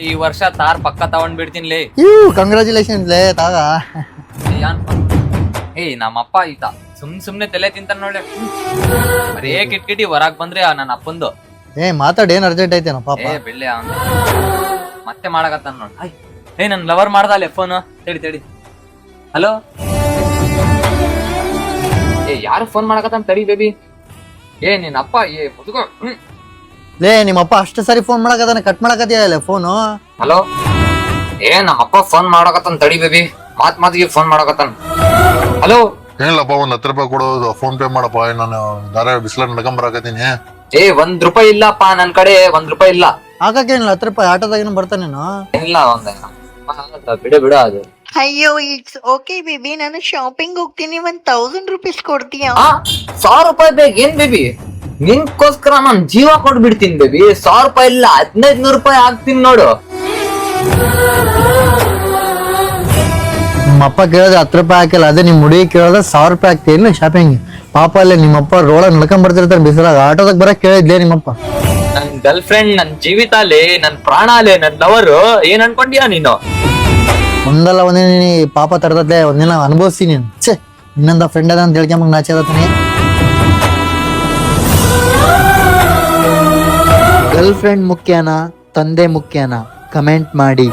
ಈ ವರ್ಷ ತಾರ್ ಪಕ್ಕ ತಗೊಂಡ್ ಬಿಡ್ತೀನಿಲೇ. ಕಂಗ್ರಾಚುಲೇಷನ್ ಲೇ ತಾಗ. ನಮ್ಮಪ್ಪ ಈತ ಸುಮ್ನೆ ತಲೆ ತಿಂತಾನ ನೋಡಿ. ಬರೇ ಕಿಟ್ಕಿಟಿ ಹೊರಗ್ ಬಂದ್ರೆ ನನ್ನ ಅಪ್ಪಂದು. ಮಾತಾಡ್ ಏನ್ ಅರ್ಜೆಂಟ್ ಐತೇನ ಪಾಪ. ಬೆಳ್ಳೆ ಮತ್ತೆ ಮಾಡಕತ್ತಾನ ನೋಡಿ. ನನ್ ಲವರ್ ಮಾಡ್ದಲ್ಲೇ ಫೋನ್. ತಡಿ ಹಲೋ. ಯಾರು ಫೋನ್ ಮಾಡಕತ್ತಾನ ತಡಿ ಬೇಬಿ. ನಿನ್ನ ಅಪ್ಪ ಮುದುಕ. ಲೇ ನಿಮ್ಮಪ್ಪ ಅಷ್ಟು ಸರಿ ಫೋನ್ ಮಾಡಕತ್ತಾನ, ಕಟ್ ಮಾಡಕತ್ತಿಯಲ್ಲ ಫೋನು. ಹಲೋ. ನಮ್ಮಪ್ಪ ಫೋನ್ ಮಾಡಕತ್ತಾನ ತಡಿ ಬೇಬಿ. ಮಾತಿಗೆ ಫೋನ್ ಮಾಡಕತ್ತಾನ. ಹಲೋ. ಏನಿಲ್ಲಪ್ಪ, ಒಂದ್ 10 ರೂಪಾಯಿ ಕೊಡೋದು, ಫೋನ್ ಪೇ ಮಾಡಪ್ಪ. ನಾನು ದಾರ ಬಿಸಿಲ ನಡ್ಕೊಂಬರಕತ್ತೀನಿ. ₹1 ಇಲ್ಲಪ್ಪ ನನ್ ಕಡೆ. ₹1 ಇಲ್ಲ. ಹಾಕೇನಿಲ್ಲ 10 ರೂಪಾಯಿ ಆಟೋದಾಗಿನ ಬರ್ತಾನೇನು? ಇಲ್ಲ ಬಿಡ ಅದು. ಅಯ್ಯೋ ಇಟ್ಸ್ ಓಕೆ ಬೇಬಿ, ನಾನು ಶಾಪಿಂಗ್ ಹೋಗ್ತೀನಿ, 1000 ರೂಪೀಸ್ ಕೊಡ್ತೀಯಾ? ₹100 ಬೇಕು ಏನ್ ಬೇಬಿ? ನಿನ್ಕೋಸ್ಕರ ನಾನ್ ಜೀವ ಕೊಟ್ಬಿಡ್ತೀನಿ ಬೇಬಿ. ₹100 ಇಲ್ಲ, 1500 ಹಾಕ್ತೀನಿ ನೋಡು. ನಿಮ್ಮಪ್ಪ ಕೇಳಿದ್ರೆ 10 ರೂಪಾಯಿ ಹಾಕಿಲ್ಲ, ಅದೇ ನಿಮ್ ಹುಡುಗಿ ಕೇಳಿದ್ರೆ 1000 ರೂಪಾಯಿ ಹಾಕ್ತಿಲ್ಲ ಶಾಪಿಂಗ್. ಪಾಪ ಅಲ್ಲೇ ನಿಮ್ಮಪ್ಪ ರೋಡ ನಡ್ಕೊಂಡ್ ಬರ್ತಿರ್ತಾರೆ ಬಿಸಿಲಾಗ, ಆಟೋದಾಗ ಬರಕ್ ಕೇಳಿದ್ಲೇ ನಿಮ್ಮಪ್ಪ. ನನ್ ಗರ್ಲ್ ಫ್ರೆಂಡ್, ನನ್ ಜೀವಿತ ಅಲ್ಲೇ, ನನ್ ಪ್ರಾಣ ಅಲ್ಲೇ, ನನ್ ಲವರು. ಏನ್ ಅನ್ಕೊಂಡ್ಯಾ ನೀನು? ಒಂದಲ್ಲ ಒಂದಿನ ಪಾಪ ತರದತ್ಲೆ, ಒಂದಿನ ಅನುಭವಿಸ್ತೀನಿ ನೀನು. ಛೇ, ಇನ್ನೊಂದ ಫ್ರೆಂಡ್ ಅದ ಅಂತ ಹೇಳ್ಕೊಂಬಂಗ್ ನಾಚಿ. ಗರ್ಲ್ ಫ್ರೆಂಡ್ ಮುಖ್ಯನಾ ತಂದೆ ಮುಖ್ಯನಾ? ಕಮೆಂಟ್ ಮಾಡಿ.